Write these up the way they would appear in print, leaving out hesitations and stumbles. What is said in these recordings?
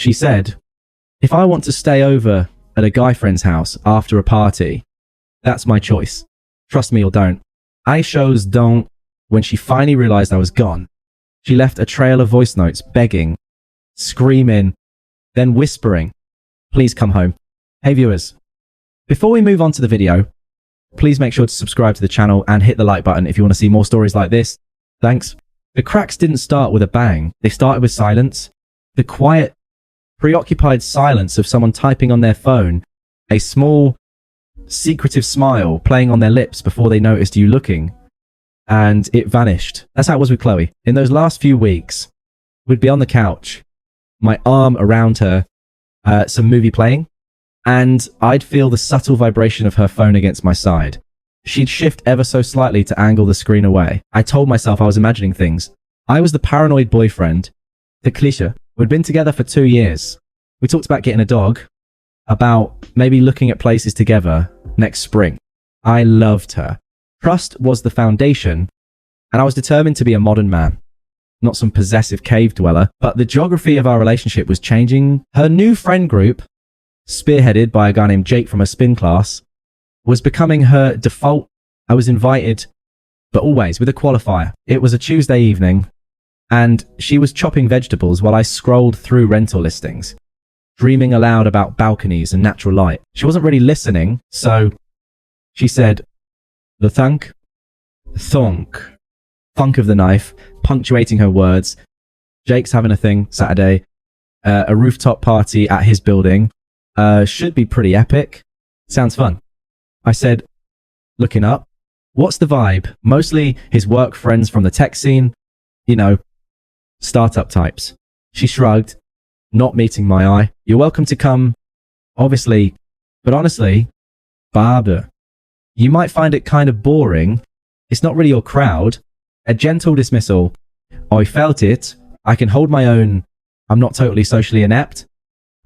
She said, if I want to stay over at a guy friend's house after a party, that's my choice. Trust me or don't. I chose don't. When she finally realized I was gone, she left a trail of voice notes begging, screaming, then whispering, please come home. Hey viewers, before we move on to the video, please make sure to subscribe to the channel and hit the like button if you want to see more stories like this. Thanks. The cracks didn't start with a bang. They started with silence. The quiet, preoccupied silence of someone typing on their phone, a small, secretive smile playing on their lips before they noticed you looking, and it vanished. That's how it was with Chloe. In those last few weeks, we'd be on the couch, my arm around her, some movie playing, and I'd feel the subtle vibration of her phone against my side. She'd shift ever so slightly to angle the screen away. I told myself I was imagining things. I was the paranoid boyfriend, the cliché. We'd been together for 2 years. We talked about getting a dog, about maybe looking at places together next spring. I loved her. Trust was the foundation, and I was determined to be a modern man, not some possessive cave dweller. But the geography of our relationship was changing. Her new friend group, spearheaded by a guy named Jake from a spin class, was becoming her default. I was invited, but always with a qualifier. It was a Tuesday evening, and she was chopping vegetables while I scrolled through rental listings, dreaming aloud about balconies and natural light. She wasn't really listening, so she said, the thunk of the knife, punctuating her words. Jake's having a thing Saturday, a rooftop party at his building. Should be pretty epic. Sounds fun. I said, looking up, what's the vibe? Mostly his work friends from the tech scene, you know, startup types. She shrugged, not meeting my eye. You're welcome to come, obviously, but honestly, Barber, you might find it kind of boring. It's not really your crowd. A gentle dismissal. I felt it. I can hold my own. I'm not totally socially inept.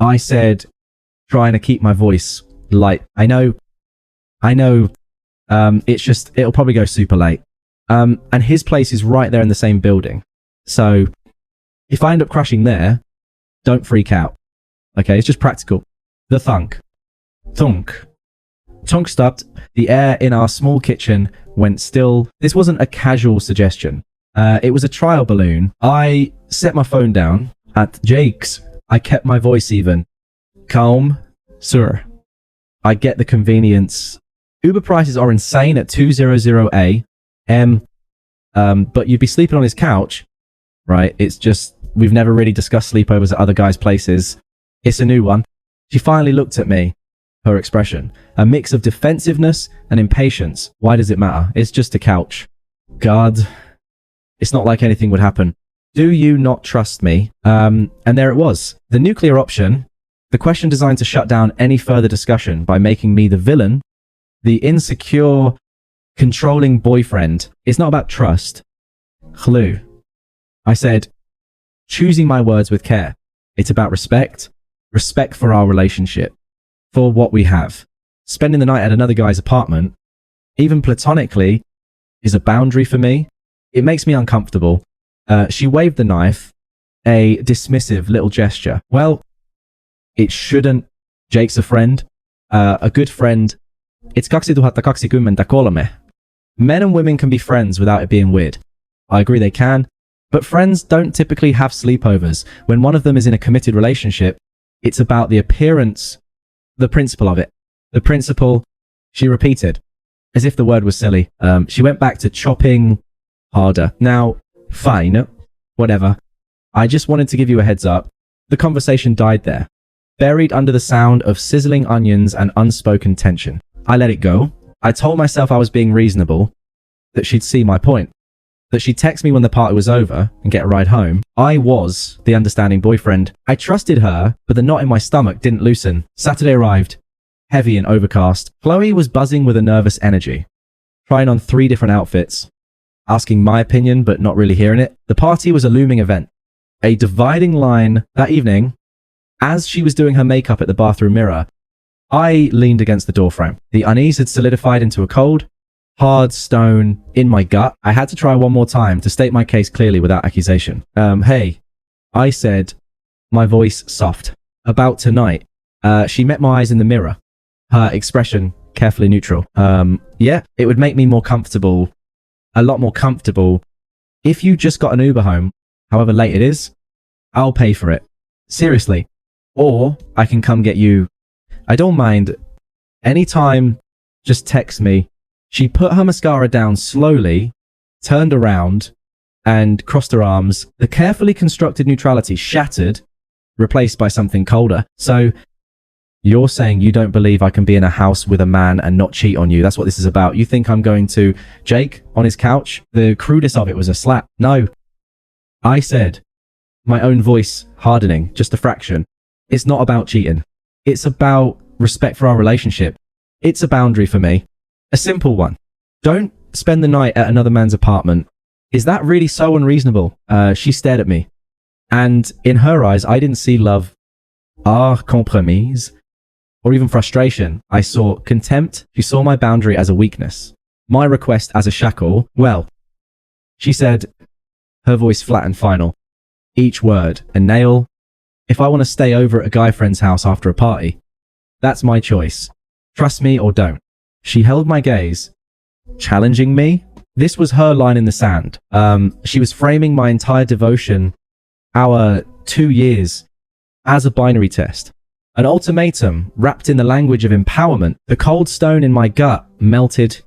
I said, trying to keep my voice light. I know. It's just, it'll probably go super late. And his place is right there in the same building. So if I end up crashing there, don't freak out. Okay, it's just practical. The thunk. Tonk stopped. The air in our small kitchen went still. This wasn't a casual suggestion. It was a trial balloon. I set my phone down. At Jake's, I kept my voice even. Calm, sir. I get the convenience. Uber prices are insane at 200 AM. But you'd be sleeping on his couch, right? It's just, we've never really discussed sleepovers at other guys' places. It's a new one. She finally looked at me. Her expression, a mix of defensiveness and impatience. Why does it matter? It's just a couch. God, it's not like anything would happen. Do you not trust me? And there it was. The nuclear option, the question designed to shut down any further discussion by making me the villain, the insecure, controlling boyfriend. It's not about trust. Khlu. I said, choosing my words with care. It's about respect. Respect for our relationship. For what we have. Spending the night at another guy's apartment, even platonically, is a boundary for me. It makes me uncomfortable. She waved the knife, a dismissive little gesture. Well, it shouldn't. Jake's a friend, a good friend. It's 2023. Men and women can be friends without it being weird. I agree they can, but friends don't typically have sleepovers. When one of them is in a committed relationship, it's about the appearance, the principle of it. The principle, she repeated, as if the word was silly. She went back to chopping harder. Now, fine, whatever. I just wanted to give you a heads up. The conversation died there, buried under the sound of sizzling onions and unspoken tension. I let it go. I told myself I was being reasonable, that she'd see my point, that she'd text me when the party was over and get a ride home. I was the understanding boyfriend. I trusted her, but the knot in my stomach didn't loosen. Saturday arrived, heavy and overcast. Chloe was buzzing with a nervous energy, trying on 3 different outfits, asking my opinion, but not really hearing it. The party was a looming event, a dividing line. That evening, as she was doing her makeup at the bathroom mirror, I leaned against the doorframe. The unease had solidified into a cold, hard stone in my gut. I had to try one more time to state my case clearly without accusation. Hey, I said, my voice soft. About tonight. She met my eyes in the mirror. Her expression carefully neutral. Yeah, it would make me more comfortable, a lot more comfortable, if you just got an Uber home, however late it is. I'll pay for it. Seriously. Or I can come get you. I don't mind. Anytime, just text me. She put her mascara down slowly, turned around, and crossed her arms. The carefully constructed neutrality shattered, replaced by something colder. So, you're saying you don't believe I can be in a house with a man and not cheat on you. That's what this is about. You think I'm going to Jake on his couch? The crudest of it was a slap. No. I said, my own voice hardening, just a fraction. It's not about cheating. It's about respect for our relationship. It's a boundary for me. A simple one. Don't spend the night at another man's apartment. Is that really so unreasonable? She stared at me. And in her eyes, I didn't see love, compromise, or even frustration. I saw contempt. She saw my boundary as a weakness. My request as a shackle. Well, she said, her voice flat and final. Each word, a nail. If I want to stay over at a guy friend's house after a party, that's my choice. Trust me or don't. She held my gaze, challenging me. This was her line in the sand. She was framing my entire devotion, our 2 years, as a binary test. An ultimatum wrapped in the language of empowerment. The cold stone in my gut melted,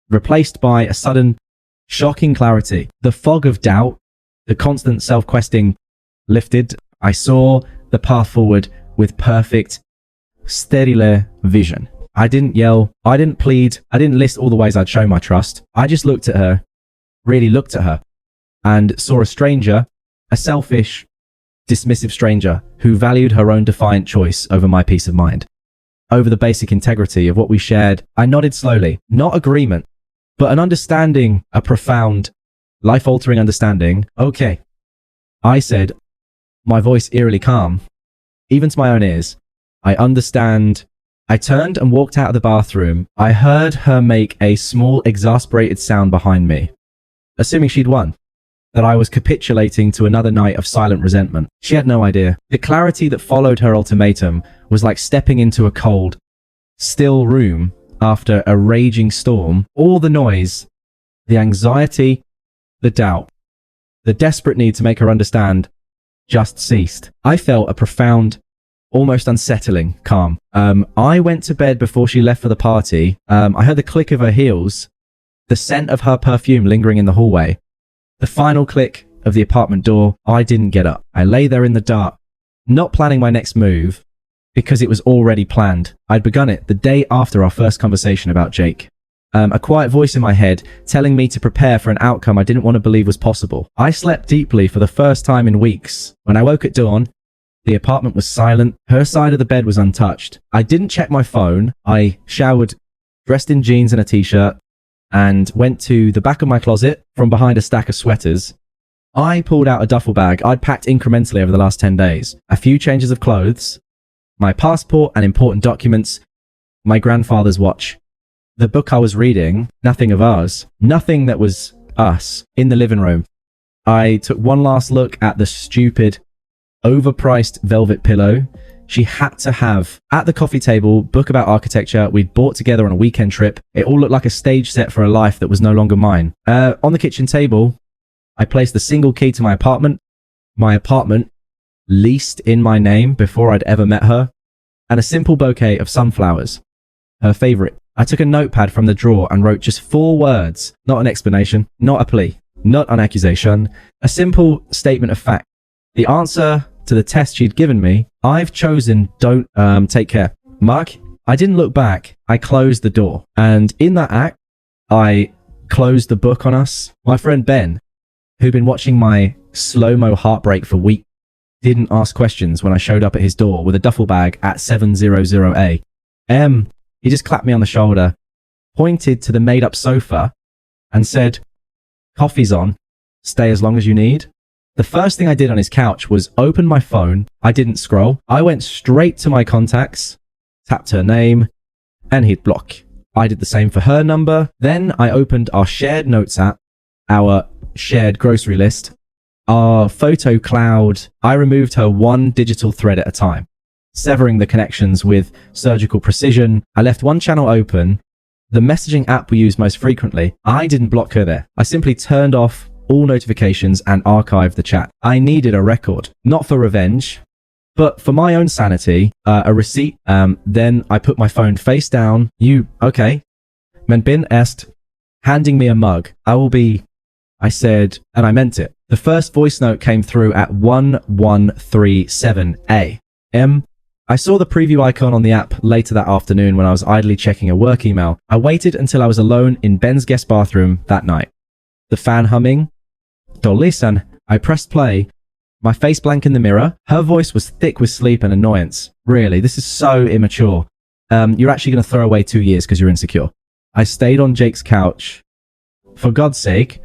replaced by a sudden, shocking clarity. The fog of doubt, the constant self-questing lifted. I saw the path forward with perfect, sterile vision. I didn't yell, I didn't plead, I didn't list all the ways I'd show my trust. I just looked at her, really looked at her, and saw a stranger, a selfish, dismissive stranger who valued her own defiant choice over my peace of mind, over the basic integrity of what we shared. I nodded slowly, not agreement, but an understanding, a profound, life-altering understanding. Okay. I said, my voice eerily calm, even to my own ears. I understand. I turned and walked out of the bathroom. I heard her make a small, exasperated sound behind me, assuming she'd won, that I was capitulating to another night of silent resentment. She had no idea. The clarity that followed her ultimatum was like stepping into a cold, still room after a raging storm. All the noise, the anxiety, the doubt, the desperate need to make her understand just ceased. I felt a profound, almost unsettling calm. I went to bed before she left for the party. I heard the click of her heels, the scent of her perfume lingering in the hallway, the final click of the apartment door. I didn't get up. I lay there in the dark, not planning my next move, because it was already planned. I'd begun it the day after our first conversation about Jake. A quiet voice in my head telling me to prepare for an outcome I didn't want to believe was possible. I slept deeply for the first time in weeks. When I woke at dawn, the apartment was silent. Her side of the bed was untouched. I didn't check my phone. I showered, dressed in jeans and a t-shirt, and went to the back of my closet from behind a stack of sweaters. I pulled out a duffel bag I'd packed incrementally over the last 10 days. A few changes of clothes, my passport and important documents, my grandfather's watch. The book I was reading, nothing of ours, nothing that was us, in the living room. I took one last look at the stupid, overpriced velvet pillow she had to have at the coffee table, book about architecture we'd bought together on a weekend trip. It all looked like a stage set for a life that was no longer mine. On the kitchen table, I placed the single key to my apartment leased in my name before I'd ever met her, and a simple bouquet of sunflowers, her favorite. I took a notepad from the drawer and wrote just 4 words, not an explanation, not a plea, not an accusation, a simple statement of fact. The answer to the test she'd given me. I've chosen don't take care. Mark, I didn't look back. I closed the door. And in that act, I closed the book on us. My friend Ben, who'd been watching my slow-mo heartbreak for weeks, didn't ask questions when I showed up at his door with a duffel bag at 700 AM. He just clapped me on the shoulder, pointed to the made-up sofa, and said, "Coffee's on. Stay as long as you need." The first thing I did on his couch was open my phone. I didn't scroll. I went straight to my contacts, tapped her name, and hit block. I did the same for her number. Then I opened our shared notes app, our shared grocery list, Our photo cloud, I removed her one digital thread at a time, severing the connections with surgical precision. I left one channel open, the messaging app we use most frequently. I didn't block her there. I simply turned off all notifications and archived the chat. I needed a record, not for revenge, but for my own sanity, a receipt. Then I put my phone face down. Okay. Men bin erst handing me a mug. I said, and I meant it. The first voice note came through at 1137 a.m. I saw the preview icon on the app later that afternoon when I was idly checking a work email. I waited until I was alone in Ben's guest bathroom that night. The fan humming. Don't listen. I pressed play. My face blank in the mirror. Her voice was thick with sleep and annoyance. Really, this is so immature. You're actually going to throw away 2 years because you're insecure. I stayed on Jake's couch. For God's sake,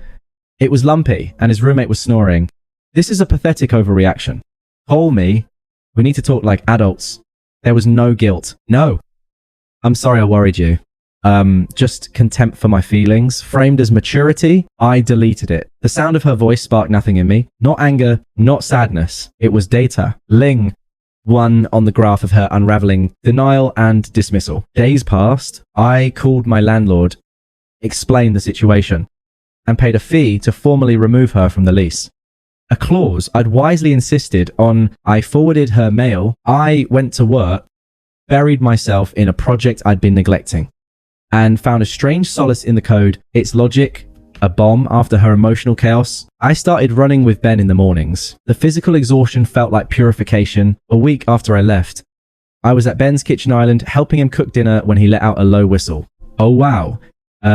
it was lumpy and his roommate was snoring. This is a pathetic overreaction. Call me. We need to talk like adults. There was no guilt. No. I'm sorry I worried you. Just contempt for my feelings. Framed as maturity, I deleted it. The sound of her voice sparked nothing in me. Not anger, not sadness. It was data. Ling. One on the graph of her unraveling denial and dismissal. Days passed. I called my landlord, explained the situation, and paid a fee to formally remove her from the lease. A clause I'd wisely insisted on. I forwarded her mail. I went to work, buried myself in a project I'd been neglecting, and found a strange solace in the code, its logic, a bomb after her emotional chaos. I started running with Ben in the mornings. The physical exhaustion felt like purification. A week after I left, I was at Ben's kitchen island helping him cook dinner when he let out a low whistle. Oh wow.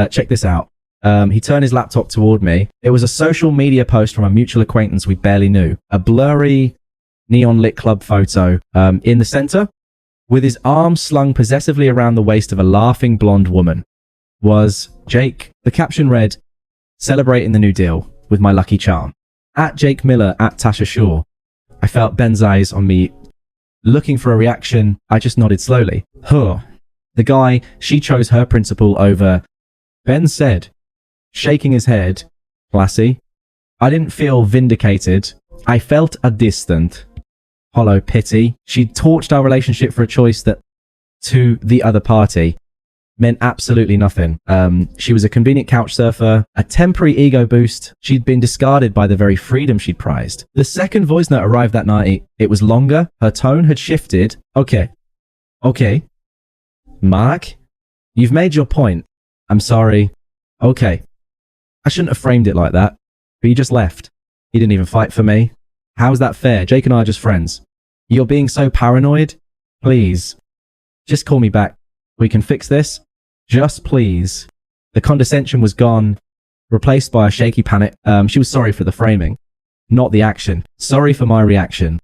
Check this out. He turned his laptop toward me. It was a social media post from a mutual acquaintance we barely knew. A blurry, neon-lit club photo. In the center, with his arm slung possessively around the waist of a laughing blonde woman, was Jake. The caption read, "Celebrating the new deal with my lucky charm. At Jake Miller, at Tasha Shaw." I felt Ben's eyes on me, looking for a reaction. I just nodded slowly. Huh. The guy, she chose her principle over. Ben said, shaking his head, classy. I didn't feel vindicated. I felt a distant, hollow pity. She'd torched our relationship for a choice that, to the other party, meant absolutely nothing. She was a convenient couch surfer, a temporary ego boost. She'd been discarded by the very freedom she'd prized. The second voice note arrived that night. It was longer. Her tone had shifted. Okay. Mark, you've made your point. I'm sorry. Okay. I shouldn't have framed it like that. But you just left. You didn't even fight for me. How's that fair? Jake and I are just friends. You're being so paranoid? Please. Just call me back. We can fix this. Just please. The condescension was gone, replaced by a shaky panic. She was sorry for the framing, not the action. Sorry for my reaction,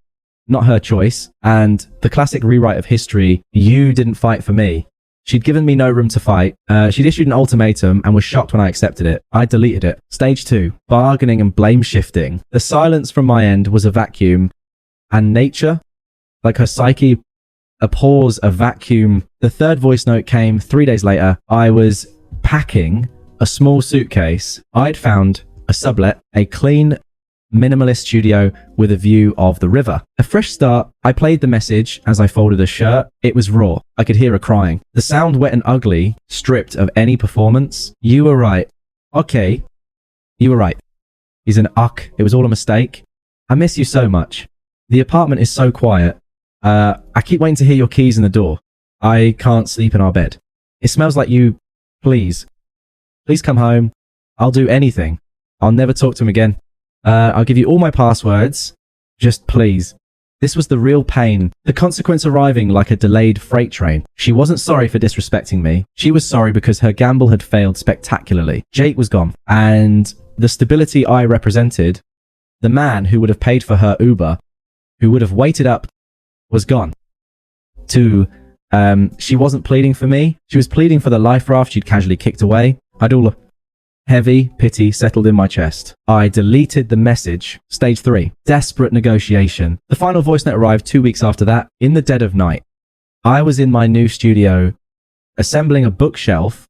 not her choice. And the classic rewrite of history, you didn't fight for me. She'd given me no room to fight. She'd issued an ultimatum and was shocked when I accepted it. I deleted it. Stage 2, bargaining and blame shifting. The silence from my end was a vacuum, and nature, like her psyche, a pause, a vacuum. The third voice note came 3 days later. I was packing a small suitcase. I'd found a sublet, a clean, minimalist studio with a view of the river. A fresh start. I played the message as I folded a shirt. It was raw. I could hear her crying. The sound wet and ugly, stripped of any performance. You were right. Okay. You were right. He's an uck. It was all a mistake. I miss you so much. The apartment is so quiet. I keep waiting to hear your keys in the door. I can't sleep in our bed. It smells like you. Please come home. I'll do anything. I'll never talk to him again. I'll give you all my passwords. Just please. This was the real pain. The consequence arriving like a delayed freight train. She wasn't sorry for disrespecting me. She was sorry because her gamble had failed spectacularly. Jake was gone. And the stability I represented, the man who would have paid for her Uber, who would have waited up, was gone. She wasn't pleading for me. She was pleading for the life raft she'd casually kicked away. I'd all heavy pity settled in my chest. I deleted the message. Stage 3, desperate negotiation. The final voice note arrived 2 weeks after that, in the dead of night. I was in my new studio, assembling a bookshelf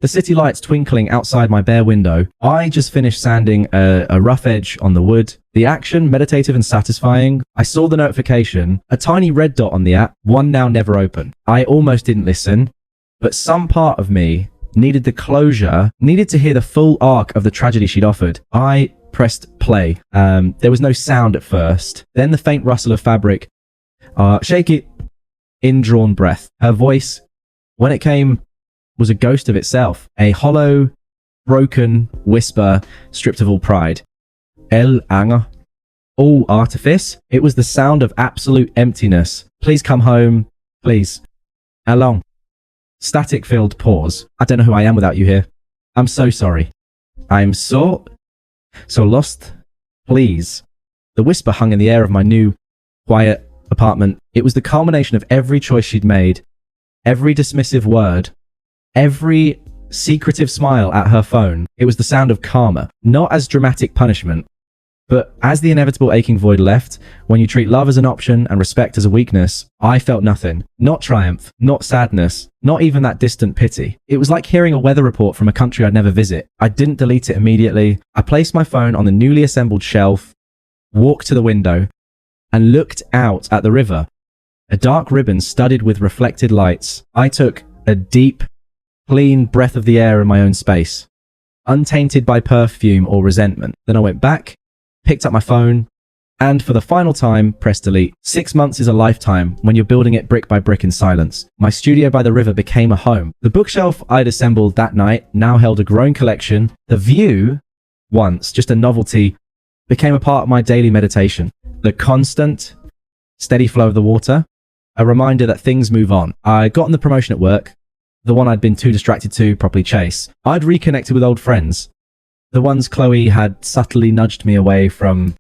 the city lights twinkling outside my bare window. I just finished sanding a rough edge on the wood. The action, meditative and satisfying. I saw the notification, a tiny red dot on the app, one now never open. I almost didn't listen, but some part of me needed the closure, needed to hear the full arc of the tragedy she'd offered. I pressed play. There was no sound at first. Then the faint rustle of fabric. Shake it. Indrawn breath. Her voice, when it came, was a ghost of itself. A hollow, broken whisper stripped of all pride. El anger. All artifice. It was the sound of absolute emptiness. Please come home. Please. How long? Static-filled pause. I don't know who I am without you here. I'm so sorry. I'm so lost. Please. The whisper hung in the air of my new, quiet apartment. It was the culmination of every choice she'd made, every dismissive word, every secretive smile at her phone. It was the sound of karma, not as dramatic punishment, but as the inevitable aching void left. When you treat love as an option and respect as a weakness, I felt nothing. Not triumph, not sadness, not even that distant pity. It was like hearing a weather report from a country I'd never visit. I didn't delete it immediately. I placed my phone on the newly assembled shelf, walked to the window, and looked out at the river. A dark ribbon studded with reflected lights. I took a deep, clean breath of the air in my own space, untainted by perfume or resentment. Then I went back, picked up my phone, and for the final time, pressed delete. 6 months is a lifetime when you're building it brick by brick in silence. My studio by the river became a home. The bookshelf I'd assembled that night now held a growing collection. The view, once just a novelty, became a part of my daily meditation. The constant, steady flow of the water, a reminder that things move on. I'd gotten the promotion at work, the one I'd been too distracted to properly chase. I'd reconnected with old friends, the ones Chloe had subtly nudged me away from,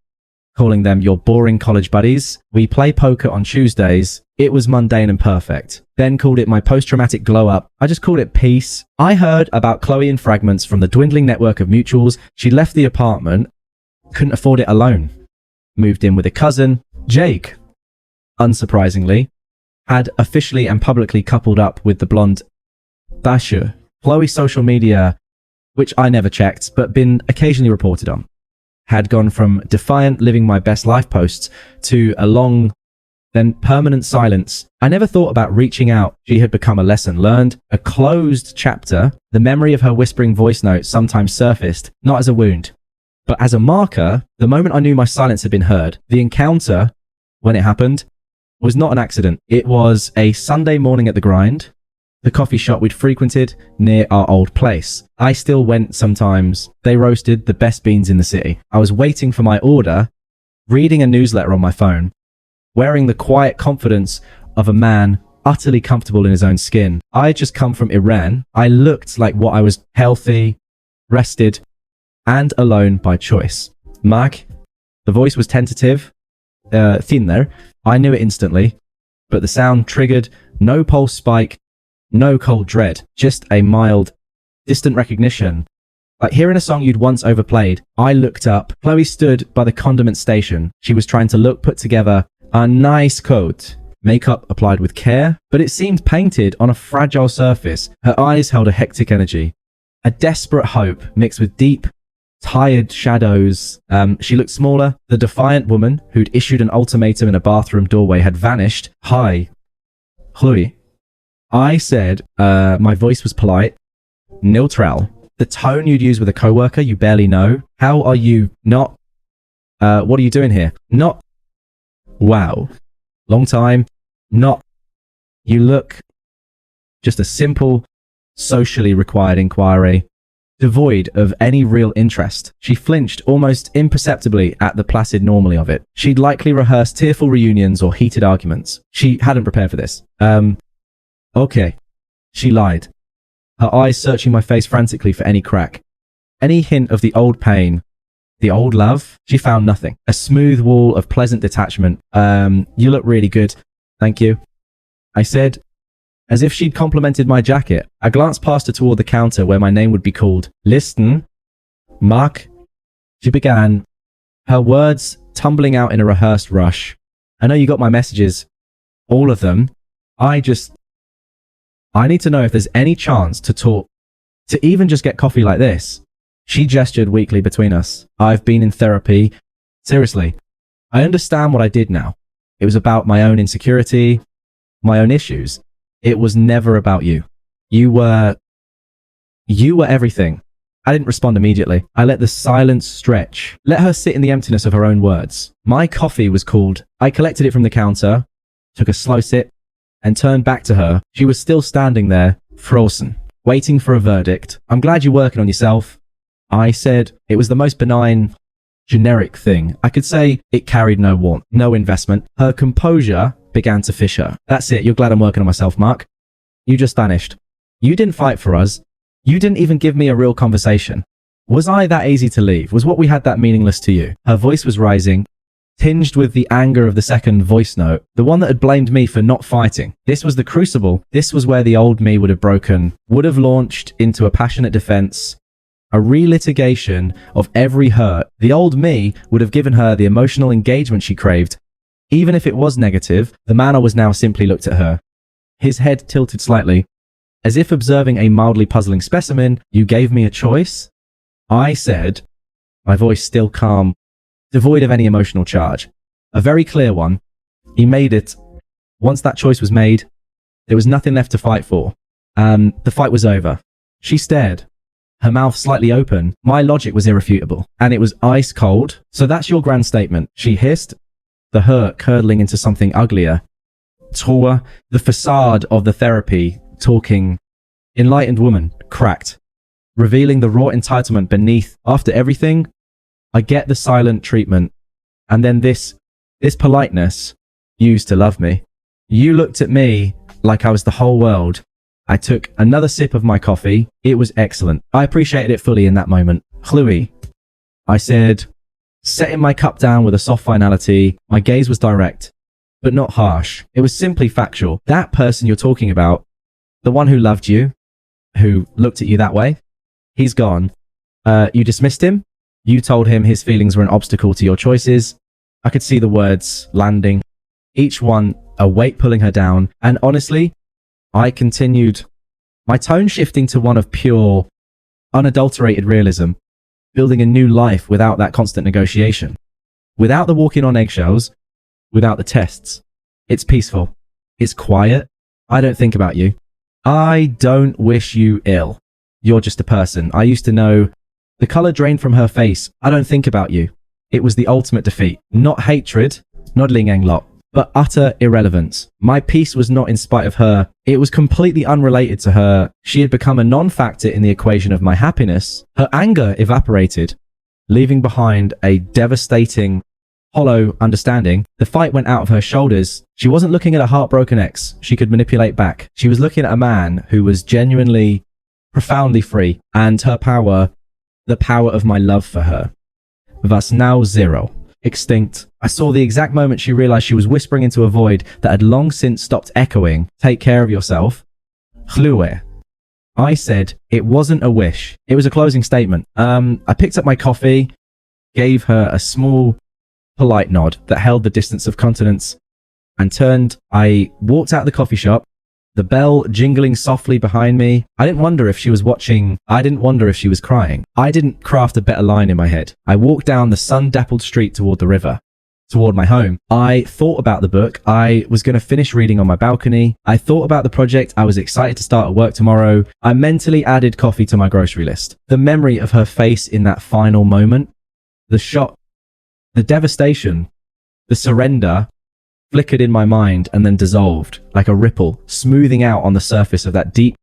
calling them your boring college buddies. We play poker on Tuesdays. It was mundane and perfect. Ben called it my post-traumatic glow-up. I just called it peace. I heard about Chloe in fragments from the dwindling network of mutuals. She left the apartment, couldn't afford it alone. Moved in with a cousin. Jake, unsurprisingly, had officially and publicly coupled up with the blonde Basher. Chloe's social media, which I never checked, but been occasionally reported on, had gone from defiant living my best life posts to a long, then permanent silence. I never thought about reaching out. She had become a lesson learned, a closed chapter. The memory of her whispering voice notes sometimes surfaced, not as a wound, but as a marker. The moment I knew my silence had been heard, the encounter, when it happened, was not an accident. It was a Sunday morning at the Grind, the coffee shop we'd frequented near our old place. I still went sometimes. They roasted the best beans in the city. I was waiting for my order, reading a newsletter on my phone, wearing the quiet confidence of a man utterly comfortable in his own skin. I had just come from Iran. I looked like what I was: healthy, rested, and alone by choice. Mark, the voice was tentative, thinner. I knew it instantly, but the sound triggered no pulse spike, no cold dread, just a mild, distant recognition. Like hearing a song you'd once overplayed. I looked up. Chloe stood by the condiment station. She was trying to look put together. A nice coat. Makeup applied with care, but it seemed painted on a fragile surface. Her eyes held a hectic energy, a desperate hope mixed with deep, tired shadows. She looked smaller. The defiant woman who'd issued an ultimatum in a bathroom doorway had vanished. Hi, Chloe. I said, my voice was polite, neutral. The tone you'd use with a coworker you barely know. How are you? Not, what are you doing here? Not, wow. Long time. Not, you look. Just a simple, socially required inquiry, devoid of any real interest. She flinched almost imperceptibly at the placid normally of it. She'd likely rehearsed tearful reunions or heated arguments. She hadn't prepared for this. Okay. She lied, her eyes searching my face frantically for any crack, any hint of the old pain, the old love. She found nothing. A smooth wall of pleasant detachment. You look really good. Thank you, I said, as if she'd complimented my jacket. I glanced past her toward the counter where my name would be called. Listen, Mark, she began, her words tumbling out in a rehearsed rush. I know you got my messages. All of them. I need to know if there's any chance to talk To even just get coffee like this. She gestured weakly between us. I've been in therapy. Seriously, I understand what I did now. It was about my own insecurity, my own issues. It was never about you. You were everything. I didn't respond immediately. I let the silence stretch. Let her sit in the emptiness of her own words. My coffee was called. I collected it from the counter, took a slow sip, and turned back to her. She was still standing there, frozen, waiting for a verdict. I'm glad you're working on yourself. I said. It was the most benign, generic thing. I could say it carried no warmth, no investment. Her composure began to fish her. That's it. You're glad I'm working on myself, Mark. You just vanished. You didn't fight for us. You didn't even give me a real conversation. Was I that easy to leave? Was what we had that meaningless to you? Her voice was rising, tinged with the anger of the second voice note, the one that had blamed me for not fighting. This was the crucible. This was where the old me would have broken, would have launched into a passionate defense, a relitigation of every hurt. The old me would have given her the emotional engagement she craved. Even if it was negative, the man I was now simply looked at her. His head tilted slightly, as if observing a mildly puzzling specimen. You gave me a choice? I said, my voice still calm, devoid of any emotional charge. A very clear one. He made it. Once that choice was made, there was nothing left to fight for. The fight was over. She stared, her mouth slightly open. My logic was irrefutable, and it was ice cold. So that's your grand statement, she hissed, the hurt curdling into something uglier. Taller, the facade of the therapy, talking, enlightened woman, cracked, revealing the raw entitlement beneath. After everything, I get the silent treatment. And then this politeness, used to love me. You looked at me like I was the whole world. I took another sip of my coffee. It was excellent. I appreciated it fully in that moment. Chloe, I said, setting my cup down with a soft finality. My gaze was direct, but not harsh. It was simply factual. That person you're talking about, the one who loved you, who looked at you that way, he's gone. You dismissed him. You told him his feelings were an obstacle to your choices. I could see the words landing, each one a weight pulling her down. And honestly, I continued, my tone shifting to one of pure, unadulterated realism, building a new life without that constant negotiation, without the walking on eggshells, without the tests. It's peaceful. It's quiet. I don't think about you. I don't wish you ill. You're just a person. I used to know. The color drained from her face. I don't think about you. It was the ultimate defeat. Not hatred, not Ling Lot, but utter irrelevance. My peace was not in spite of her. It was completely unrelated to her. She had become a non-factor in the equation of my happiness. Her anger evaporated, leaving behind a devastating, hollow understanding. The fight went out of her shoulders. She wasn't looking at a heartbroken ex she could manipulate back. She was looking at a man who was genuinely, profoundly free, and her power, the power of my love for her, thus now zero, extinct. I saw the exact moment she realized she was whispering into a void that had long since stopped echoing. Take care of yourself. Chloe. I said, it wasn't a wish. It was a closing statement. I picked up my coffee, gave her a small, polite nod that held the distance of continence, and turned. I walked out of the coffee shop, the bell jingling softly behind me. I didn't wonder if she was watching. I didn't wonder if she was crying. I didn't craft a better line in my head. I walked down the sun-dappled street toward the river, toward my home. I thought about the book I was going to finish reading on my balcony. I thought about the project I was excited to start at work tomorrow. I mentally added coffee to my grocery list. The memory of her face in that final moment, the shock, the devastation, the surrender, flickered in my mind and then dissolved like a ripple, smoothing out on the surface of that deep,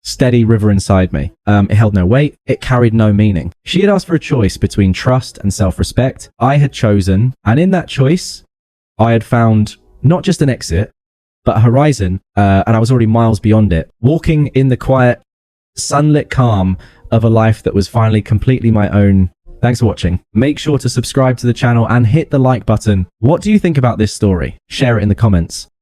steady river inside me. It held no weight. It carried no meaning. She had asked for a choice between trust and self-respect. I had chosen, and in that choice, I had found not just an exit, but a horizon, and I was already miles beyond it, walking in the quiet, sunlit calm of a life that was finally completely my own. Thanks for watching. Make sure to subscribe to the channel and hit the like button. What do you think about this story? Share it in the comments.